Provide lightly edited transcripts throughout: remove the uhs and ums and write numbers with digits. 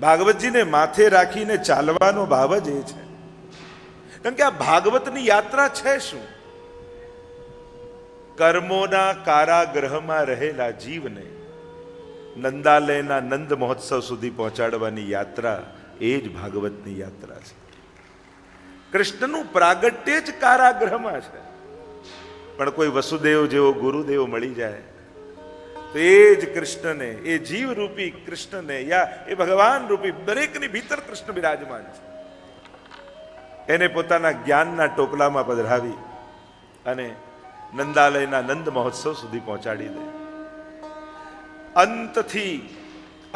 ભાગવતજીને માથે રાખીને ચાલવાનો ભાવ જ એ છે. કારણ કે આ ભાગવતની યાત્રા છે શું? કર્મોના કારાગૃહમાં રહેલા જીવને નંદાલયના નંદ મહોત્સવ સુધી પહોંચાડવાની યાત્રા એ જ ભાગવતની યાત્રા છે. કૃષ્ણનું પ્રાગટ્ય જ કારાગૃહમાં છે. પણ કોઈ વસુદેવ જેવો ગુરુદેવ મળી જાય તો એ જ કૃષ્ણને, એ જીવરૂપી કૃષ્ણને, યા એ ભગવાન રૂપી દરેકની ભીતર કૃષ્ણ બિરાજમાન છે, એને પોતાના જ્ઞાનના ટોપલામાં પધરાવી અને નંદાલયના નંદ મહોત્સવ સુધી પહોંચાડી દે. અંતથી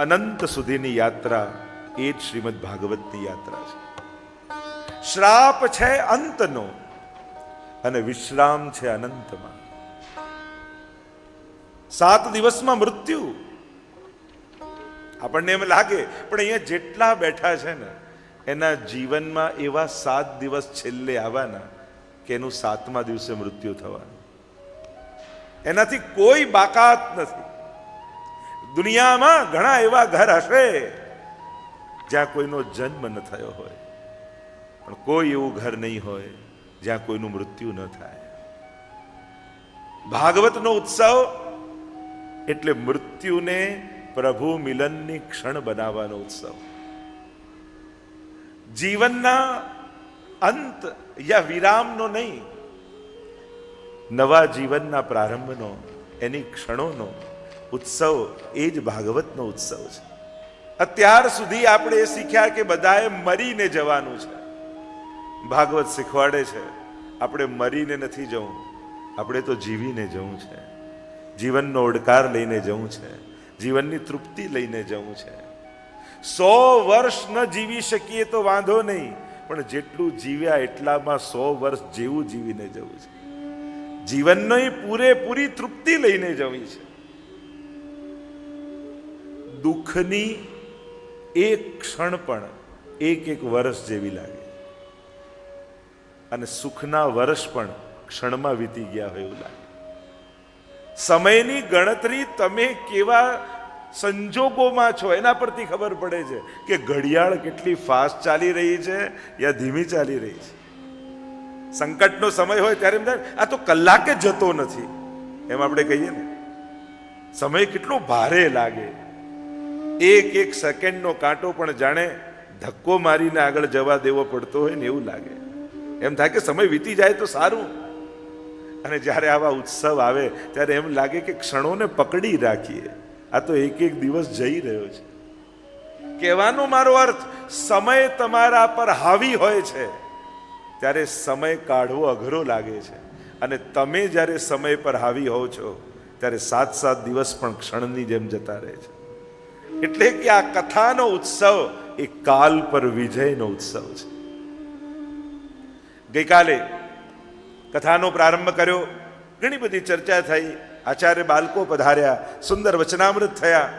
અનંત સુધીની યાત્રા એ જ શ્રીમદ ભાગવતની યાત્રા છે. શ્રાપ છે અંતનો અને વિશ્રામ છે અનંતમાં. 7 દિવસમાં મૃત્યુ આપણને એમ લાગે, પણ અહીંયા જેટલા બેઠા છે ને એના જીવનમાં એવા 7 દિવસ છેલ્લે આવવાના કે એનું 7મા દિવસે મૃત્યુ થવાનું. એનાથી કોઈ બાકાત નથી. દુનિયામાં ઘણા એવા ઘર હશે જ્યાં કોઈનો જન્મ ન થયો હોય, પણ કોઈ એવું ઘર નહીં હોય જ્યાં કોઈનું મૃત્યુ ન થાય. ભાગવતનો ઉત્સવ એટલે મૃત્યુને પ્રભુ મિલનની ક્ષણ બનાવવાનો ઉત્સવ. જીવનના અંત યા વિરામનો નહીં, નવા જીવનના પ્રારંભનો, એની ક્ષણોનો ઉત્સવ એ જ ભાગવતનો ઉત્સવ છે. અત્યાર સુધી આપણે એ શીખ્યા કે બધાએ મરીને જવાનું છે. ભાગવત શીખવાડે છે આપણે મરીને નથી જવું, આપણે તો જીવીને જવું છે. જીવનનો ઓડકાર લઈને જવું છે, જીવનની તૃપ્તિ લઈને જવું છે. 100 વર્ષ ન જીવી શકીએ તો વાંધો નહીં, પણ જેટલું જીવ્યા એટલામાં 100 વર્ષ જેવું જીવીને જવું છે. જીવનની પૂરેપૂરી તૃપ્તિ લઈને જવી છે. દુઃખની એક ક્ષણ પણ એક વર્ષ જેવી લાગે અને સુખના વર્ષ પણ ક્ષણમાં વીતી ગયા હોય એવું લાગે. સમયની ગણતરી તમે કેવા સંજોગોમાં છો એના પરથી ખબર પડે છે કે ઘડિયાળ કેટલી ફાસ્ટ ચાલી રહી છે યા ધીમી ચાલી રહી છે. સંકટનો સમય હોય ત્યારે આ તો કલાકે જતો નથી એમ આપણે કહીએ ને. સમય કેટલો ભારે લાગે. એક સેકન્ડનો કાંટો પણ જાણે ધક્કો મારીને આગળ જવા દેવો પડતો હોય ને એવું લાગે. એમ થાય કે સમય વીતી જાય તો સારું. અને જ્યારે આવા ઉત્સવ આવે ત્યારે એમ લાગે કે ક્ષણોને પકડી રાખીએ. આ તો એક દિવસ જઈ રહ્યો છે. કહેવાનો મારો અર્થ, સમય તમારા પર હાવી હોય છે ત્યારે સમય કાઢવો અઘરો લાગે છે, અને તમે જ્યારે સમય પર હાવી હોવ છો ત્યારે 7 દિવસ પણ ક્ષણની જેમ જતા રહે છે. એટલે કે આ કથાનો ઉત્સવ એ કાલ પર વિજયનો ઉત્સવ છે. ગઈકાલે કથાનો પ્રારંભ કર્યો, ઘણી બધી ચર્ચા થઈ, આચાર્ય બાળકો પધાર્યા, સુંદર વચનામૃત થયા,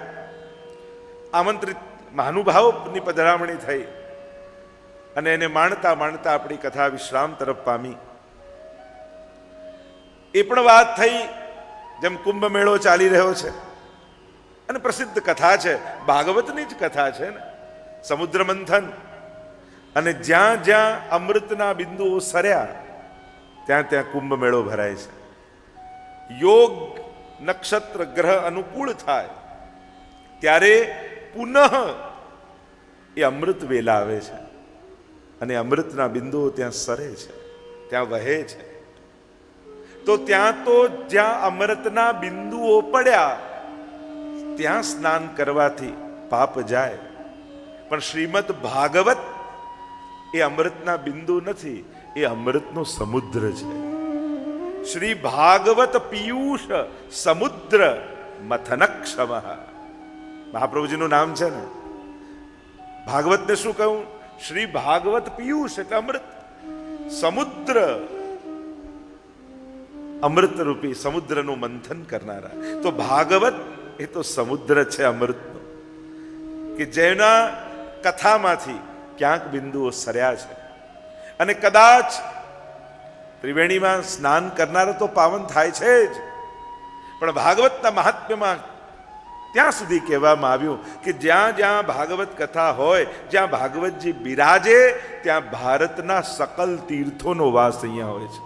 આમંત્રિત મહાનુભાવોની પધરામણી થઈ અને એને માણતા માણતા આપણી કથા વિશ્રામ તરફ પામી. એ પણ વાત થઈ જેમ કુંભ મેળો ચાલી રહ્યો છે અને પ્રસિદ્ધ કથા છે, ભાગવતની જ કથા છે ને. સમુદ્ર મંથન અને જ્યાં જ્યાં અમૃતના બિંદુઓ સર્યા ત્યાં ત્યાં કુંભ મેળો ભરાય છે. યોગ નક્ષત્ર ગ્રહ અનુકૂળ થાય ત્યારે પુનઃ એ અમૃત વેલા આવે છે અને અમૃતના બિંદુઓ ત્યાં સરે છે, ત્યાં વહે છે. તો ત્યાં તો જ્યાં અમૃતના બિંદુઓ પડ્યા ત્યાં સ્નાન કરવાથી પાપ જાય. પણ શ્રીમદ ભાગવત એ અમૃતના બિંદુ નથી, એ અમૃતનો સમુદ્ર છે. શ્રી ભાગવત પિયુષ સમુદ્ર મથનક્ષમ. મહાપ્રભુજીનું નામ છે ને. ભાગવતને શું કહું? શ્રી ભાગવત પિયુષ એટલે અમૃત. સમુદ્ર, અમૃત રૂપી સમુદ્રનું મંથન કરનારા. તો ભાગવત એ તો સમુદ્ર છે અમૃતનો, કે જેના કથામાંથી ક્યાંક બિંદુઓ સર્યા છે. અને કદાચ ત્રિવેણીમાં સ્નાન કરનારા તો પાવન થાય છે જ, પણ ભાગવતના મહાત્મ્યમાં ત્યાં સુધી કહેવામાં આવ્યું કે જ્યાં જ્યાં ભાગવત કથા હોય, જ્યાં ભાગવતજી બિરાજે, ત્યાં ભારતના સકલ તીર્થોનો વાસ અહીંયા હોય છે.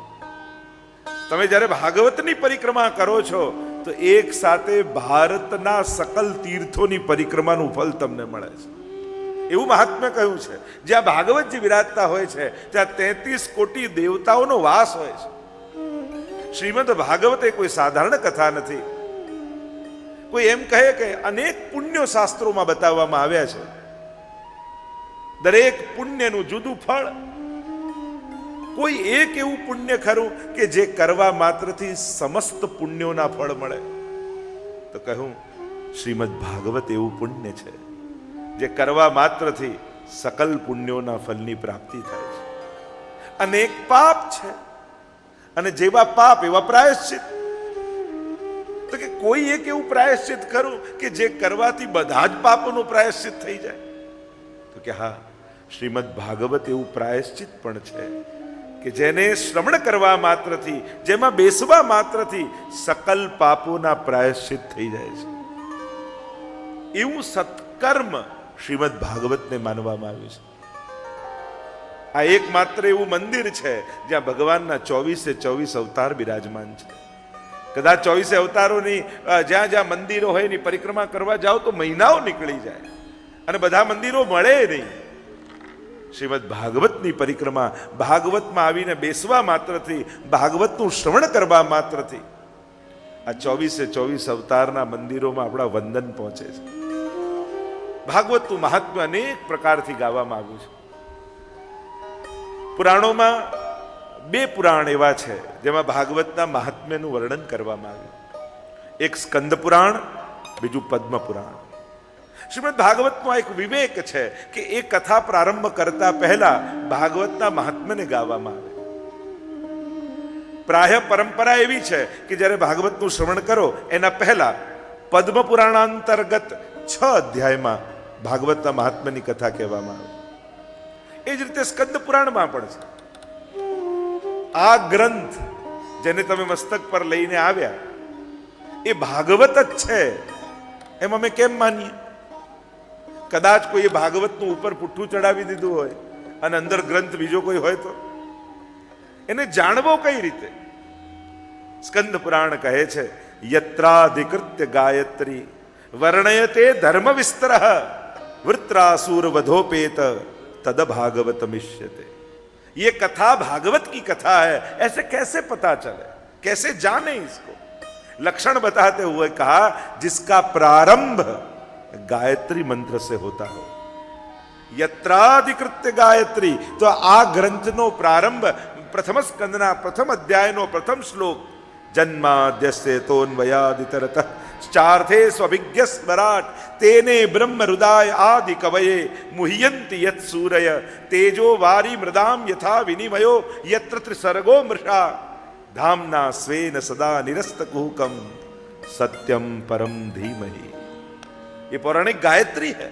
તમે જ્યારે ભાગવતની પરિક્રમા કરો છો તો એક સાથે ભારતના સકલ તીર્થોની પરિક્રમાનું ફળ તમને મળે છે. એવું મહાત્મ્ય કહ્યું છે. જ્યાં ભાગવતજી વિરાજતા હોય છે ત્યાં 33 કોટી દેવતાઓનો વાસ હોય છે. શ્રીમદ ભાગવત એ કોઈ સાધારણ કથા નથી. કોઈ એમ કહે કે અનેક પુણ્યો શાસ્ત્રોમાં બતાવવામાં આવ્યા છે, દરેક પુણ્યનું જુદું ફળ. કોઈ એક એવું પુણ્ય ખરું કે જે કરવા માત્રથી સમસ્ત પુણ્યોના ફળ મળે? તો કહું, શ્રીમદ ભાગવત એવું પુણ્ય છે જે કરવા માત્રથી સકલ પુણ્યોના ફળની પ્રાપ્તિ થાય છે. અનેક પાપ છે અને જેવા પાપ એવા પ્રાયશ્ચિત. તો કે કોઈ એક એવું પ્રાયશ્ચિત ખરું કે જે કરવાથી બધા જ પાપોનું પ્રાયશ્ચિત થઈ જાય? તો કે હા, શ્રીમદ ભાગવત એવું પ્રાયશ્ચિત પણ છે કે જેને શ્રવણ કરવા માત્રથી, જેમાં બેસવા માત્રથી સકલ પાપોના પ્રાયશ્ચિત થઈ જાય છે. એવું સત્કર્મ શ્રીમદ ભાગવતને માનવામાં આવ્યું છે. આ એકમાત્ર એવું મંદિર છે જ્યાં ભગવાનના 24 અવતાર બિરાજમાન છે. કદાચ 24 અવતારોની જ્યાં જ્યાં મંદિરો હોય એની પરિક્રમા કરવા જાઓ તો મહિનાઓ નીકળી જાય અને બધા મંદિરો મળે નહીં. શ્રીમદ ભાગવતની પરિક્રમા, ભાગવતમાં આવીને બેસવા માત્રથી, ભાગવતનું શ્રવણ કરવા માત્રથી આ 24 અવતારના મંદિરોમાં આપણા વંદન પહોંચે છે. ભાગવતનું મહાત્મ્ય અનેક પ્રકારથી ગાવામાં આવ્યું છે. પુરાણોમાં 2 પુરાણ એવા છે જેમાં ભાગવતના મહાત્મ્યનું વર્ણન કરવામાં આવ્યું. એક સ્કંદ પુરાણ, બીજું પદ્મ પુરાણ. શ્રીમદ ભાગવતમાં એક વિવેક છે કે એ કથા પ્રારંભ કરતા પહેલા ભાગવતના મહાત્મ્યને ગાવામાં આવે. પ્રાય પરંપરા એવી છે કે જ્યારે ભાગવતનું શ્રવણ કરો એના પહેલા પદ્મ પુરાણાંતર્ગત 6 અધ્યાયમાં ભાગવતના મહાત્મ્યની કથા કહેવામાં આવે. એ જ રીતે સ્કંદ પુરાણમાં પણ છે. આ ગ્રંથ જેને તમે મસ્તક પર લઈને આવ્યા એ ભાગવત જ છે એમ અમે કેમ માનીએ? કદાચ કોઈ ભાગવતનું ઉપર પુઠ્ઠું ચડાવી દીધું હોય અને અંદર ગ્રંથ બીજો કોઈ હોય તો એને જાણવો કઈ રીતે? સ્કંદ પુરાણ કહે છે, યત્રાધિકૃત્ય ગાયત્રી વર્ણયતે ધર્મ વિસ્તરઃ વૃત્રાસુર વધોપેત तद भागवत मिष्यते. ये कथा भागवत की कथा है, ऐसे कैसे पता चले, कैसे जाने इसको? लक्षण बताते हुए कहा, जिसका प्रारंभ गायत्री मंत्र से होता हो. यत्राधिकृत्य गायत्री, तो आ ग्रंथનો પ્રારંભ પ્રથમ સ્કંદના પ્રથમ અધ્યાયનો પ્રથમ શ્લોક, જન્માદ્યસ્ય તોન્વયાદિતરતઃ ચાર્થે સ્વભિજ્ઞ સ્વરાટ તેને બ્રહ્મ હૃદય આદિ કવયે મુહ્યંતિ યત સૂરય તેજો વારી મૃદામ યથા વિનિમયો યત્ર ત્રિસર્ગો મૃષા ધામના સ્વેન સદા નિરસ્તકુહકમ સત્યમ પરમ ધીમહિ. ये पौराणिक गायत्री है.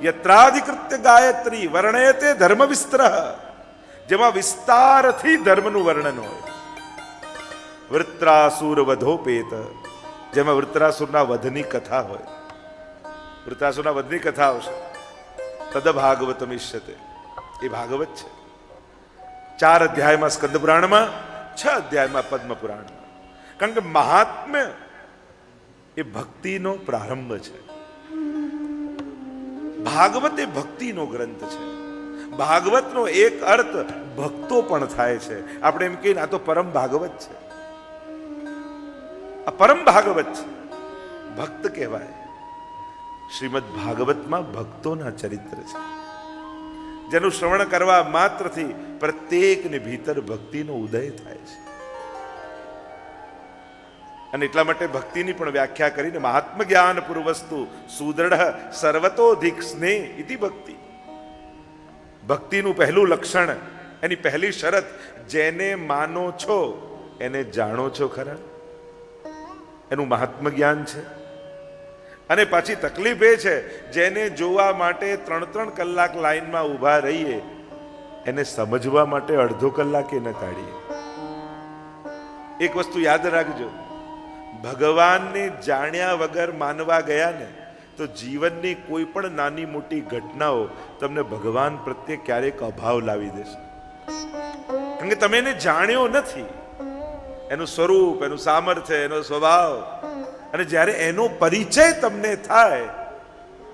यत्राधिकृत्य गायत्री वर्णयते धर्म विस्तरः, જેમાં વિસ્તારથી ધર્મનું વર્ણન હોય. વૃત્રાસુર વધોપેત, જેમાં વૃત્રાસુરના વધની કથા હોય. વૃત્રાસુરના વધની કથા આવશે. તદ ભાગવત મિષ્યતે, એ ભાગવત છે. 4 અધ્યાયમાં સ્કંદ પુરાણમાં, 6 અધ્યાયમાં પદ્મ પુરાણમાં. કારણ કે મહાત્મ્ય એ ભક્તિનો પ્રારંભ છે. ભાગવત એ ભક્તિનો ગ્રંથ છે. ભાગવતનો એક અર્થ ભક્તો પણ થાય છે. આપણે એમ કહીએ આ તો પરમ ભાગવત છે, આ પરમ ભાગવત છે, ભક્ત કહેવાય. શ્રીમદ ભાગવતમાં ભક્તોના ચરિત્ર છે, જેનું શ્રવણ કરવા માત્રથી પ્રત્યેકની ભીતર ભક્તિનો ઉદય થાય છે. અને એટલા માટે ભક્તિની પણ વ્યાખ્યા કરીને મહાત્મ જ્ઞાન પૂર્વસ્તુ સુદૃઢ સર્વતોધિક સ્નેહ ઇતિ ભક્તિ. ભક્તિનું પહેલું લક્ષણ, એની પહેલી શરત, જેને માનો છો એને જાણો છો ખરા, એનું મહાત્મ જ્ઞાન છે. અને પાછી તકલીફ એ છે, જેને જોવા માટે 3-3 કલાક લાઈનમાં ઊભા રહીએ એને સમજવા માટે અડધો કલાકે ન કાઢીએ. એક વસ્તુ યાદ રાખજો, ભગવાનને જાણ્યા વગર માનવા ગયા ને તો જીવનની કોઈ પણ નાની મોટી ઘટનાઓ તમને ભગવાન પ્રત્યે ક્યારેક અભાવ લાવી દેશે. કારણ કે તમે એને જાણ્યો નથી, એનું સ્વરૂપ, એનું સામર્થ્ય, એનો સ્વભાવ. અને જ્યારે એનો પરિચય તમને થાય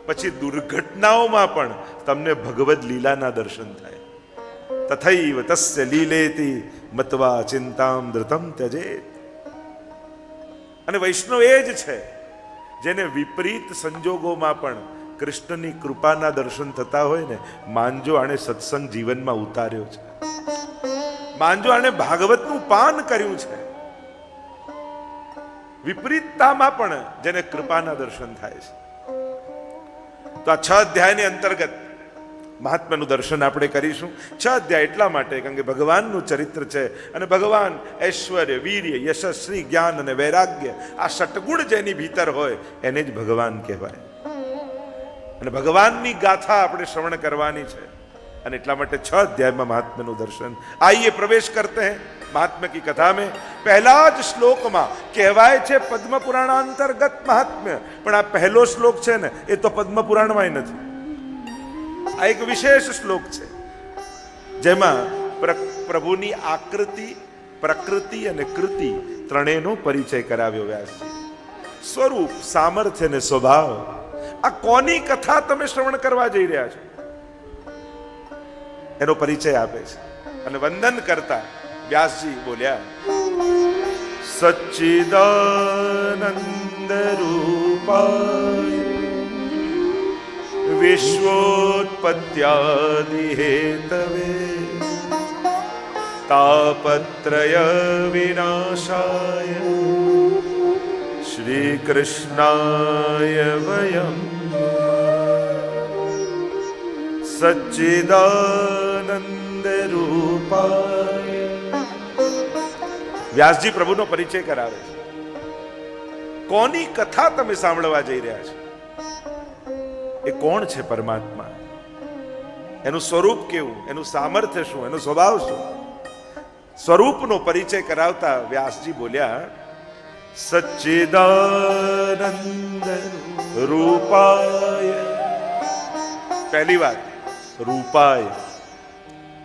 પછી દુર્ઘટનાઓમાં પણ તમને ભગવદ લીલાના દર્શન થાય. તથૈવ તસ્ય લીલેતિ મત્વા ચિંતામ ધૃતમ ત્યજેત. અને વૈષ્ણવ એ જ છે જેને વિપરીત સંજોગોમાં પણ કૃષ્ણની કૃપાના દર્શન થતા હોય ને. માનજો આણે સત્સંગ જીવનમાં ઉતાર્યો છે, માનજો આણે ભાગવતનું પાન કર્યું છે. વિપરીતતામાં પણ જેને કૃપાના દર્શન થાય છે. તો આ 6 અધ્યાયની અંતર્ગત મહાત્માનું દર્શન આપણે કરીશું. 6 અધ્યાય એટલા માટે કારણ કે ભગવાનનું ચરિત્ર છે અને ભગવાન ઐશ્વર્ય, વીર્ય, યશસ્વી, જ્ઞાન અને વૈરાગ્ય આ ષટગુણ જેની ભીતર હોય એને જ ભગવાન કહેવાય. અને ભગવાનની ગાથા આપણે શ્રવણ કરવાની છે અને એટલા માટે 6 અધ્યાયમાં મહાત્માનું દર્શન. આइए प्रवेश करते हैं महात्म्य की कथा में. पहला જ શ્લોકમાં કહેવાય છે પદ્મ પુરાણ અંતર્ગત મહાત્મ્ય, પણ આ પહેલો શ્લોક છે ને એ તો પદ્મ પુરાણમાં નથી. આ એક વિશેષ શ્લોક છે જેમાં પ્રભુની આકૃતિ, પ્રકૃતિ અને કૃતિ ત્રણેયનો પરિચય કરાવ્યો વ્યાસજી. સ્વરૂપ, સામર્થ્ય અને સ્વભાવ. આ કોની કથા તમે શ્રવણ કરવા જઈ રહ્યા છો એનો પરિચય આપે છે. અને વંદન કરતા વ્યાસજી બોલ્યા, સચ્ચિદાનંદ રૂપાય વિશ્વોત્પત્યાદિ હેતવે તાપત્રય વિનાશાય શ્રી કૃષ્ણાય વયમ સચ્ચિદાનંદ રૂપાય. વ્યાસજી પ્રભુનો પરિચય કરાવે છે. કોની કથા તમે સાંભળવા જઈ રહ્યા છો? એ કોણ છે પરમાત્મા? એનું સ્વરૂપ કેવું, એનું સામર્થ્ય શું, એનો સ્વભાવ શું? સ્વરૂપનો પરિચય કરાવતા વ્યાસજી બોલ્યા, સચ્ચિદાનંદ રૂપાય. પહેલી વાત, રૂપાય.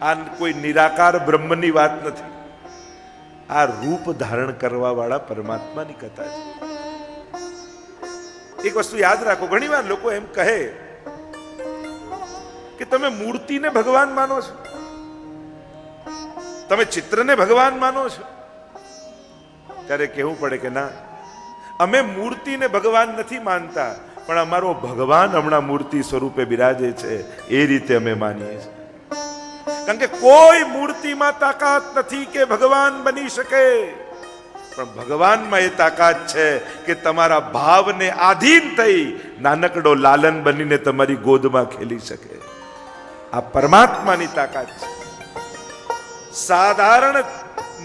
આ કોઈ નિરાકાર બ્રહ્મની વાત નથી. આ રૂપ ધારણ કરવા વાળા પરમાત્માની કથા છે. એક વસ્તુ યાદ રાખો, ઘણી વાર લોકો એમ કહે કે તમે મૂર્તિને ભગવાન માનો છો, તમે ચિત્રને ભગવાન માનો છો. ત્યારે કહેવું પડે કે ના, અમે મૂર્તિને ભગવાન નથી માનતા, પણ અમારો ભગવાન હમણાં મૂર્તિ સ્વરૂપે બિરાજે છે એ રીતે અમે માનીએ છીએ. કારણ કે કોઈ મૂર્તિમાં તાકાત નથી કે ભગવાન બની શકે, પણ ભગવાનમાં એ તાકાત છે કે તમારા ભાવને આધીન થઈ નાનકડો લાલન બનીને તમારી ગોદમાં ખેલી શકે. આ પરમાત્માની તાકાત છે. સાધારણ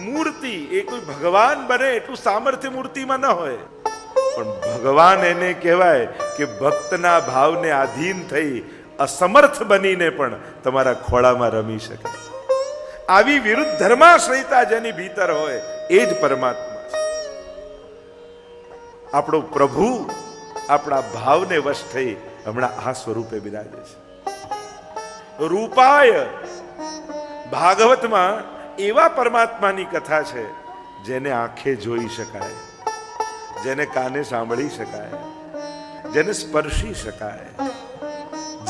મૂર્તિ એ કોઈ ભગવાન બને એટલું સામર્થ્ય મૂર્તિમાં ન હોય, પણ ભગવાન એને કહેવાય કે ભક્તના ભાવને આધીન થઈ અસમર્થ બનીને પણ તમારા ખોળામાં રમી શકે. આવી વિરુદ્ધ ધર્માશ્રયતા જેની ભીતર હોય એ જ પરમાત્મા છે. આપણો પ્રભુ આપણા ભાવને વશ થઈ હમણાં આ સ્વરૂપે બિરાજે છે. રૂપાય. ભાગવતમાં એવા પરમાત્માની કથા છે જેને આંખે જોઈ શકાય, જેને કાને સાંભળી શકાય, જેને સ્પર્શી શકાય,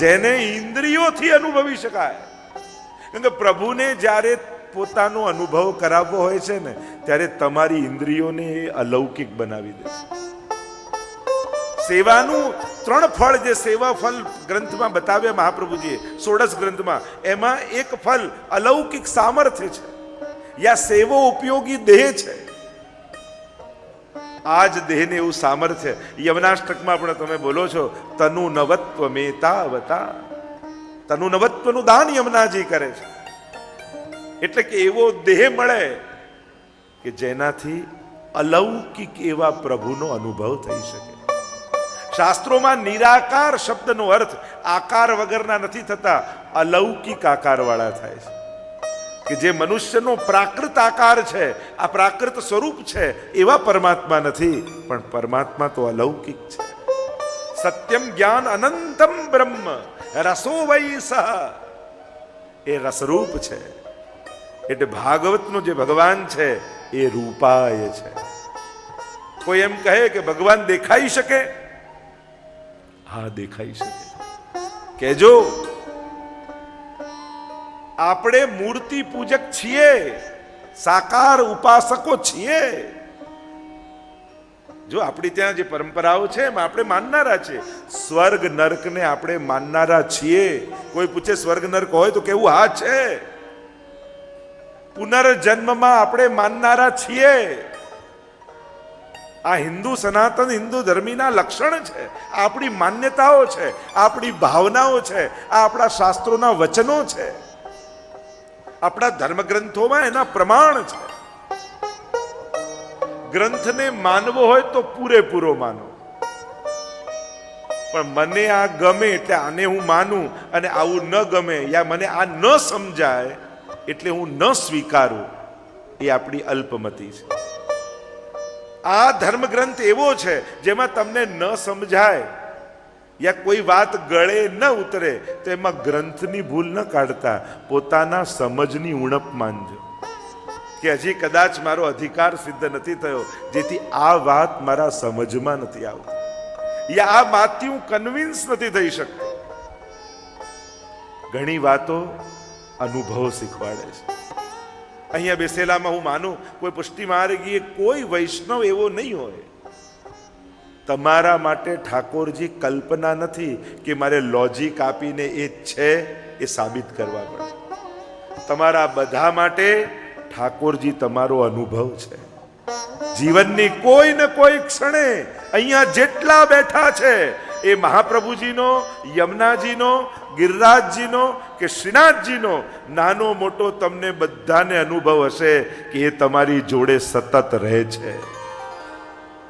જેને ઇન્દ્રિયોથી અનુભવી શકાય. કેમ કે પ્રભુને જ્યારે પોતાનો અનુભવ કરાવવો હોય છે ને ત્યારે તમારી ઇન્દ્રિયોને એ અલૌકિક બનાવી દે છે. સેવાનું 3 ફળ જે સેવા ફળ ગ્રંથમાં બતાવ્યા મહાપ્રભુજીએ 16 ગ્રંથમાં, એમાં એક ફળ અલૌકિક સામર્થ્ય છે. યા સેવો ઉપયોગી દેહ છે. આ જ દેહને એવું સામર્થ્ય યમનાષ્ટકમાં પણ તમે બોલો છો, તનુ નવત્વ મેતાવતા. તનુ નવત્વનું દાન યમનાજી કરે છે. એટલે કે એવો દેહ મળે કે જેનાથી અલૌકિક એવા પ્રભુનો અનુભવ થઈ શકે. શાસ્ત્રોમાં નિરાકાર શબ્દનો અર્થ આકાર વગરના નથી થતા, અલૌકિક આકાર વાળા થાય છે. કે જે મનુષ્યનો પ્રાકૃત આકાર છે, આ પ્રાકૃત સ્વરૂપ છે, એવા પરમાત્મા નથી, પણ પરમાત્મા તો અલૌકિક છે. સત્યમ જ્ઞાન અનંતમ બ્રહ્મ રસો વૈ સહ, એ રસરૂપ છે. એટલે ભાગવતનો જે ભગવાન છે એ રૂપાય છે. કોઈ એમ કહે કે ભગવાન દેખાઈ શકે? હા, દેખાઈ શકે. કેજો આપણે મૂર્તિ પૂજક છીએ, સાકાર ઉપાસકો છીએ. જો આપણી ત્યાં જે પરંપરાઓ છે એમાં આપણે માનનારા છીએ. સ્વર્ગ નર્કને આપણે માનનારા છીએ. કોઈ પૂછે સ્વર્ગ નર્ક હોય તો કેવું હા છે. પુનર્જન્મમાં આપણે માનનારા છીએ. આ હિન્દુ સનાતન હિન્દુ ધર્મીના લક્ષણ છે, આપણી માન્યતાઓ છે, આપણી ભાવનાઓ છે, આ આપણા શાસ્ત્રોના વચનો છે, આપણા ધર્મગ્રંથોમાં એના પ્રમાણ છે. ગ્રંથને માનવો હોય તો પૂરેપૂરો માનો, પણ મને આ ગમે એટલે આને હું માનું, અને આવું ન ગમે યા મને આ ન સમજાય એટલે હું ન સ્વીકારું, એ આપણી અલ્પમતી છે. આ ધર્મગ્રંથ એવો છે જેમાં તમને ન સમજાય યા કોઈ વાત ગળે ન ઉતરે તો એમાં ગ્રંથની ભૂલ ન કાઢતા પોતાના સમજની ઉણપ માનજો કે હજી કદાચ મારો અધિકાર સિદ્ધ નથી થયો, જેથી આ વાત મારા સમજમાં નથી આવતી, યા આ વાતથી હું કન્વિન્સ નથી થઈ શકતો. ઘણી વાતો અનુભવ શીખવાડે છે. અહીંયા બેસેલામાં હું માનું કોઈ પુષ્ટિ માર્ગીએ કોઈ વૈષ્ણવ એવો નહીં હોય. તમારા માટે ઠાકોરજી કલ્પના નથી કે મારે લોજિક આપીને એ છે એ સાબિત કરવા પડે. તમારા બધા માટે ઠાકોરજી તમારો અનુભવ છે. જીવનની કોઈ ને કોઈ ક્ષણે અહીંયા જેટલા બેઠા છે એ મહાપ્રભુજીનો, યમુનાજીનો, ગિરિરાજજીનો કે શ્રીનાથજીનો નાનો મોટો તમને બધાને અનુભવ હશે કે એ તમારી જોડે સતત રહે છે.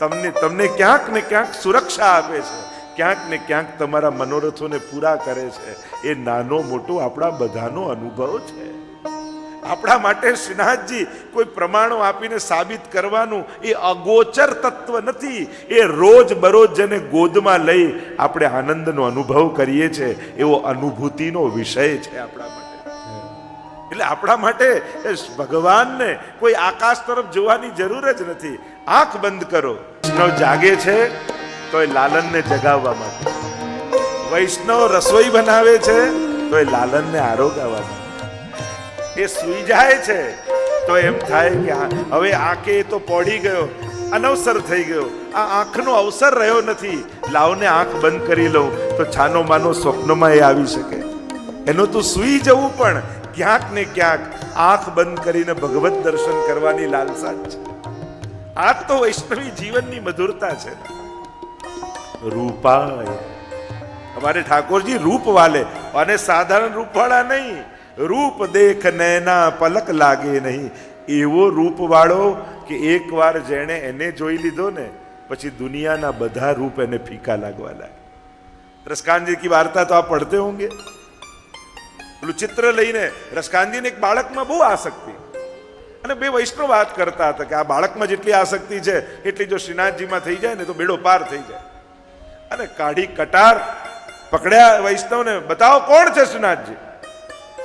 તમને ક્યાંક ને ક્યાંક સુરક્ષા આપે છે, ક્યાંક ને ક્યાંક તમારા મનોરથોને પૂરા કરે છે. એ નાનો મોટો આપણા બધાનો અનુભવ છે. આપણા માટે શ્રીનાથજી કોઈ પ્રમાણો આપીને સાબિત કરવાનું એ અગોચર તત્વ નથી. એ રોજ બરોજ જેને ગોદમાં લઈ આપણે આનંદનો અનુભવ કરીએ છીએ એવો અનુભૂતિનો વિષય છે આપણા માટે. એટલે આપણા માટે ભગવાનને કોઈ આકાશ તરફ જોવાની જરૂર જ નથી. આંખ બંધ કરો. વૈષ્ણવ જાગે છે તો એ લાલનને જગાવવા માટે, વૈષ્ણવ રસોઈ બનાવે છે તો એ લાલનને આરોગાવવા માટે, એ સુઈ જાય છે તો એમ થાય કે હવે આંખે તો પોડી ગયો, અનવસર થઈ ગયો, આ આંખનો અવસર રહ્યો નથી, લાવને આંખ બંધ કરી લઉં તો છાનો માનો સ્વપ્નમાં એ આવી શકે. એનો તો સુઈ જવું પણ ક્યાંક ને ક્યાંક આંખ બંધ કરીને ભગવત દર્શન કરવાની લાલસા જ છે. આ તો વૈષ્ણવી જીવનની મધુરતા છે. રૂપાય हमारे ठाकुर जी रूप वाले, અને સાધારણ રૂપવાળા નહીં, રૂપ દેખ નૈના પલક લાગે નહીં, એવો રૂપ વાળો કે એકવાર જેણે એને જોઈ લીધો ને પછી દુનિયાના બધા રૂપ એને ફીકા લાગવા લાગે. રસકાનજી કી વાર્તા તો આપ પડતે હોંગે. પેલું ચિત્ર લઈને રસકાનજીને એક બાળકમાં બહુ આસક્તિ, અને બે વૈષ્ણવ વાત કરતા હતા કે આ બાળકમાં જેટલી આસક્તિ છે એટલી જો શ્રીનાથજીમાં થઈ જાય ને તો બેડો પાર થઈ જાય. અને કાઢી કટાર પકડ્યા વૈષ્ણવને, બતાવો કોણ છે શ્રીનાથજી.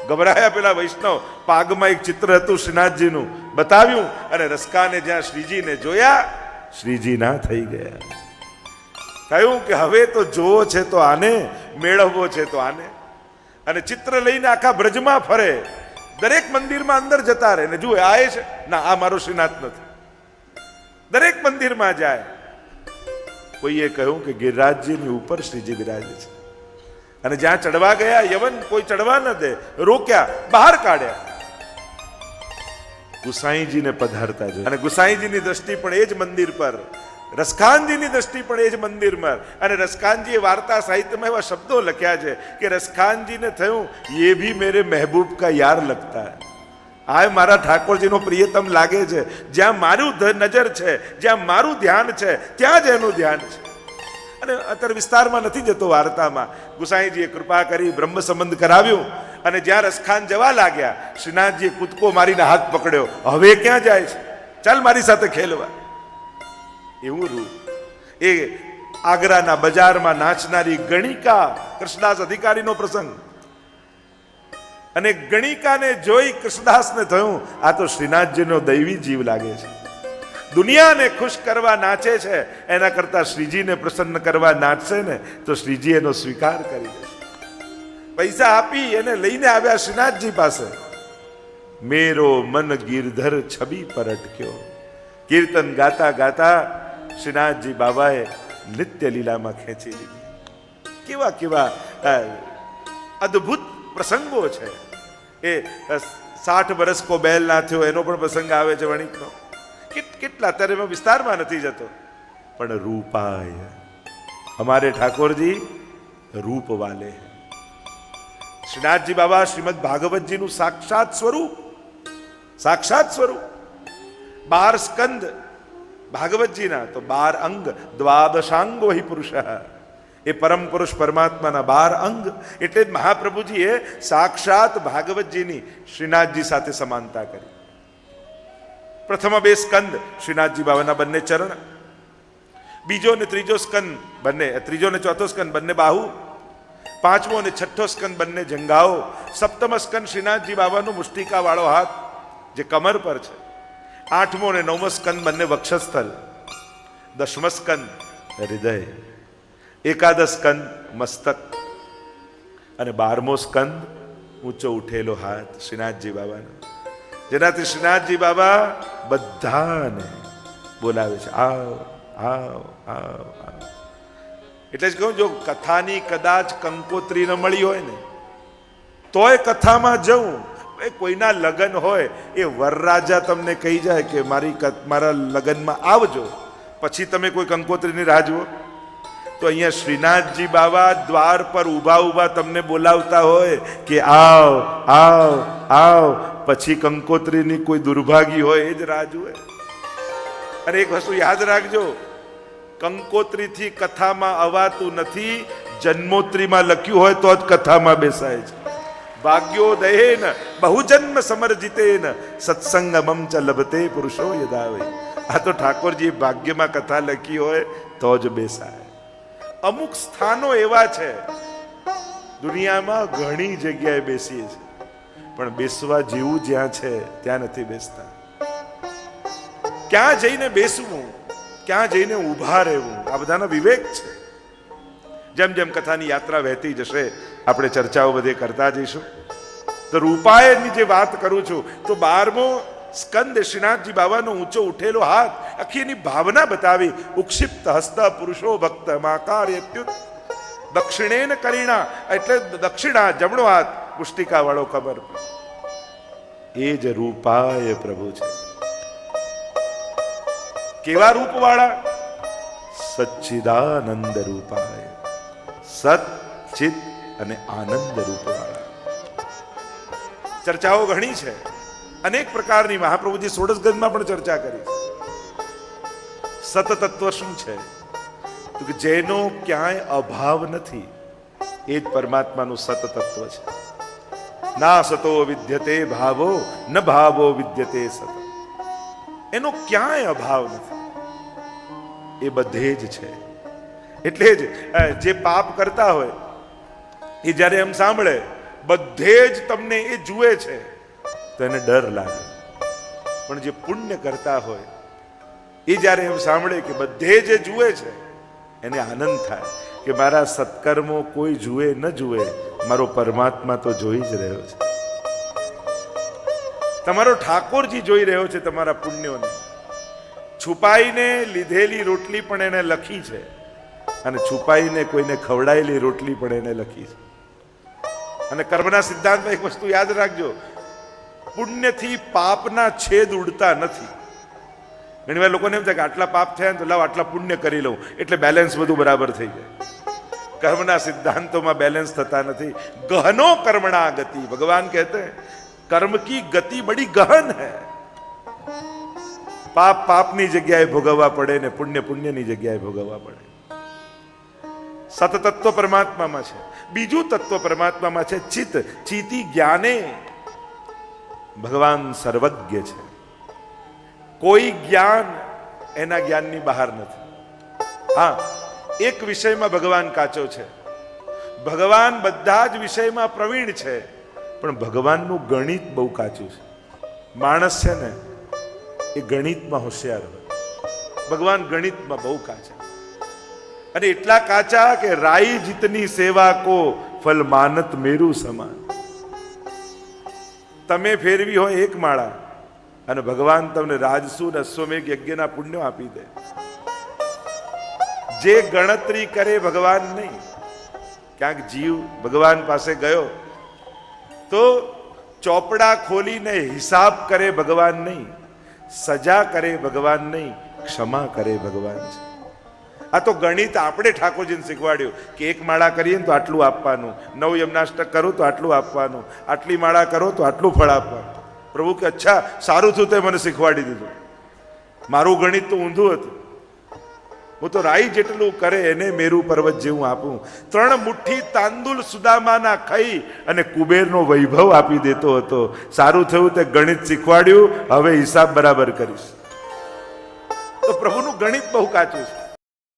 ગભરાયા પેલા વૈષ્ણવ, પાગમાં એક ચિત્ર હતું શ્રીનાથજીનું, બતાવ્યું અને રસકાને જ્યાં શ્રીજીને જોયા, શ્રીજી ના થઈ ગયા. કહ્યું કે હવે તો જોવો છે તો આને, મેળવવો છે તો આને. અને ચિત્ર લઈને આખા બ્રજમાં ફરે, દરેક મંદિરમાં અંદર જતા રહે ને જુએ આ છે ના, આ મારો શ્રીનાથ નથી. દરેક મંદિરમાં જાય. કોઈએ કહ્યું કે ગિરિરાજજીની ઉપર શ્રીજી બિરાજે છે, અને જ્યાં ચડવા ગયા યવન કોઈ ચડવા ન દે, રોક્યા, બહાર કાઢ્યા. ગુસાઈજીને પધારતા જોયા, અને ગુસાઈજીની દ્રષ્ટિ પણ એ જ મંદિર પર, રસખાનજીની દ્રષ્ટિ પણ એ જ મંદિરમાં. અને રસખાનજીએ વાર્તા સાહિત્યમાં એવા શબ્દો લખ્યા છે કે રસખાનજીને થયું ये भी मेरे महबूब का यार लगता है. આ મારા ઠાકોરજીનો પ્રિયતમ લાગે છે. જ્યાં મારું નજર છે, જ્યાં મારું ધ્યાન છે, ત્યાં જ એનું ધ્યાન છે. અને અત્યારે વિસ્તારમાં નથી જતો વાર્તામાં. ગુસાઈજીએ કૃપા કરી બ્રહ્મ સંબંધ કરાવ્યું અને જ્યાં રસખાન જવા લાગ્યા, શ્રીનાથજીએ કૂદકો મારીને હાથ પકડ્યો. હવે ક્યાં જાય છે? ચાલ મારી સાથે ખેલવા. એવું રૂપ. એ આગ્રાના બજારમાં નાચનારી ગણિકા, કૃષ્ણદાસ અધિકારીનો પ્રસંગ. અને ગણિકાને જોઈ કૃષ્ણદાસને થયું, આ તો શ્રીનાથજીનો દૈવી જીવ લાગે છે. દુનિયાને ખુશ કરવા નાચે છે, એના કરતા શ્રીજીને પ્રસન્ન કરવા નાચશે ને તો શ્રીજી એનો સ્વીકાર કરી દેશે. પૈસા આપી એને લઈને આવ્યા શ્રીનાથજી પાસે. મેરો મન ગિરધર છબી પર અટક્યો. કીર્તન ગાતા ગાતા શ્રીનાથજી બાબાએ નિત્ય લીલામાં ખેંચી લીધી. કેવા કેવા અદ્ભુત પ્રસંગો છે. એ 60 વર્ષ કો બેલ ના થયો એનો પણ પ્રસંગ આવે છે વણિકનો. કેટલા અત્યારે મેં વિસ્તારમાં નથી જતો, પણ રૂપાય હમારે ઠાકોરજી રૂપ વાલે. શ્રીનાથજી બાબા શ્રીમદ ભાગવતજીનું સાક્ષાત સ્વરૂપ, સાક્ષાત સ્વરૂપ. 12 સ્કંદ ભાગવતજીના, તો 12 અંગ, દ્વાદશાંગો હિ પુરુષ. એ પરમ પુરુષ પરમાત્માના 12 અંગ. એટલે જ મહાપ્રભુજીએ સાક્ષાત ભાગવતજીની શ્રીનાથજી સાથે સમાનતા કરી. પ્રથમ 2 સ્કંદ શ્રીનાથજી બાબાના બંને ચરણ, બીજો ને ત્રીજો સ્કંદ બંને, ત્રીજો ને ચોથો સ્કંદ બંને બાહુ, પાંચમો અને છઠ્ઠો સ્કંદ બંને જંઘાઓ, સપ્તમ સ્કંદ શ્રીનાથજી બાબાનો મુષ્ટિકા વાળો હાથ જે કમર પર છે, આઠમો અને નવમો સ્કંદ બંને વક્ષસ્થલ, દશમ સ્કંદ હૃદય, એકાદશ સ્કંદ મસ્તક અને 12મો સ્કંદ ઊંચો ઉઠેલો હાથ શ્રીનાથજી બાબાનો, જેનાથી શ્રીનાથજી બાબા બધાને બોલાવે છે, આવ આવ આવ આવ. એટલે જ કહું, જો કથાની કદાચ કંકોત્રી ન મળી હોય ને તોય કથામાં જવું. કોઈના લગ્ન હોય, એ વરરાજા તમને કહી જાય કે મારા લગ્નમાં આવજો, પછી તમે કોઈ કંકોત્રીની રાહ જુઓ. તો અહીંયા શ્રીનાથજી બાબા દ્વાર પર ઊભા ઊભા તમને બોલાવતા હોય કે આવ આવ આવ, પછી કંકોત્રીની કોઈ દુર્ભાગી હોય એ જ રાહ જુએ. અને એક વસ્તુ યાદ રાખજો, કંકોત્રીથી કથામાં અવાતું નથી, જન્મોત્રીમાં લખ્યું હોય તો જ કથામાં બેસાય છે. ભાગ્યોદયેન બહુજન્મ સમર્જિતેન સત્સંગમમ ચ લભતે પુરુષો યદાવે. આ તો ઠાકોરજી ભાગ્યમાં કથા લખી હોય તો જ બેસાય. અમુક સ્થાનો એવા છે દુનિયામાં, ઘણી જગ્યાએ બેસીએ છીએ, પણ બેસવા જેવું જ્યાં છે ત્યાં નથી બેસતા. ક્યાં જઈને બેસવું, ક્યાં જઈને ઊભા રહેવું, આ બધાનો વિવેક છે. જેમ જેમ કથાની યાત્રા વહેતી જશે આપણે ચર્ચાઓ બધે કરતા જઈશું. તો રૂપાયની જે વાત કરું છું, તો 12મો સ્કંદ શ્રીનાથજી બાબાનો ઊંચો ઉઠેલો હાથ, આખી એની ભાવના બતાવી. ઉક્ષિપ્ત હસ્ત પુરુષો ભક્ત માકાર્યત્યુત દક્ષિણેન કરીણા, એટલે દક્ષિણા જમણો હાથ, પુષ્ટિકા વાળો ખબર. એ જ રૂપાય પ્રભુ છે. કેવા રૂપ વાળા? સચ્ચિદાનંદ રૂપાય. સત ચિત અને આનંદ રૂપ વાળા. ચર્ચાઓ ઘણી છે, અનેક પ્રકારની. મહાપ્રભુજી 16 ગંધમાં પણ ચર્ચા કરી. સત તત્વ શું છે? તો કે જેનો ક્યાંય અભાવ નથી, એ જ પરમાત્માનું સત તત્વ છે. ના સતો વિદ્યતે ભાવો ન ભાવો વિદ્યતે સત. એનો ક્યાંય અભાવ નથી, એ બધે જ છે. એટલે જ જે પાપ કરતા હોય એ જ્યારે એમ સાંભળે બધે જ તમને એ જુએ છે તો એને ડર લાગે. પણ જે પુણ્ય કરતા હોય એ જ્યારે એમ સાંભળે કે બધે જે જુએ છે એને આનંદ થાય કે મારા સત્કર્મો કોઈ જુએ ન જુએ, મારો પરમાત્મા તો જોઈ જ રહ્યો છે. તમારો ઠાકોરજી જોઈ રહ્યો છે તમારા પુણ્યોને. છુપાઈને લીધેલી રોટલી પણ એને લખી છે, અને છુપાઈને કોઈને ખવડાયેલી રોટલી પણ એને લખી છે. અને કર્મના સિદ્ધાંતમાં એક વસ્તુ યાદ રાખજો, પુણ્યથી પાપના છેદ ઉડતા નથી. ઘણી વાર લોકોને એમ થાય કે આટલા પાપ થયા તો લાવ આટલા પુણ્ય કરી લઉં એટલે બેલેન્સ બધું બરાબર થઈ જાય. કર્મના સિદ્ધાંતોમાં બેલેન્સ થતા નથી. ગહનો કર્મણા ગતિ, ભગવાન કહેતે हैं कर्म की गति बड़ी गहन है. પાપ પાપની જગ્યાએ ભોગવવા પડે ને પુણ્ય પુણ્યની જગ્યાએ ભોગવવા પડે. સતતત્વ પરમાત્મામાં છે. બીજું તત્વ પરમાત્મામાં છે ચિત્ત. ચિતિ જ્ઞાને ભગવાન સર્વજ્ઞ છે. કોઈ જ્ઞાન એના જ્ઞાનની બહાર નથી. હા, એક વિષયમાં ભગવાન કાચો છે. ભગવાન બધા જ વિષયમાં પ્રવીણ છે, પણ ભગવાનનું ગણિત બહુ કાચું છે. માણસ છે ને એ ગણિતમાં હોશિયાર હોય, ભગવાન ગણિતમાં બહુ કાચા. અને એટલા કાચા કે રાઈ જીતની સેવા કો ફલ માનત મેરુ સમાન. તમે ફેરવી હોય એક માળા અને ભગવાન તમને રાજસુ ને અશ્વમેઘ યજ્ઞના પુણ્યો આપી દે. જે ગણતરી કરે ભગવાન નહીં. ક્યાંક જીવ ભગવાન પાસે ગયો તો ચોપડા ખોલીને હિસાબ કરે ભગવાન નહીં, સજા કરે ભગવાન નહીં, ક્ષમા કરે ભગવાન છે. આ તો ગણિત આપણે ઠાકોરજીને શીખવાડ્યું કે એક માળા કરીએ ને તો આટલું આપવાનું, 9 યમનાષ્ટક કરો તો આટલું આપવાનું, આટલી માળા કરો તો આટલું ફળ આપવાનું. પ્રભુ કે અચ્છા, સારું થયું તે મને શીખવાડી દીધું. મારું ગણિત તો ઊંધું હતું. હું તો રાઈ જેટલું કરે એને મેરુ પર્વત જેવું આપું. 3 મુઠ્ઠી તાંદુલ સુદામાના ખાઈ અને કુબેરનો વૈભવ આપી દેતો હતો. સારું થયું તે ગણિત શીખવાડ્યું, હવે હિસાબ બરાબર કરીશ. તો પ્રભુનું ગણિત બહુ કાચું છે.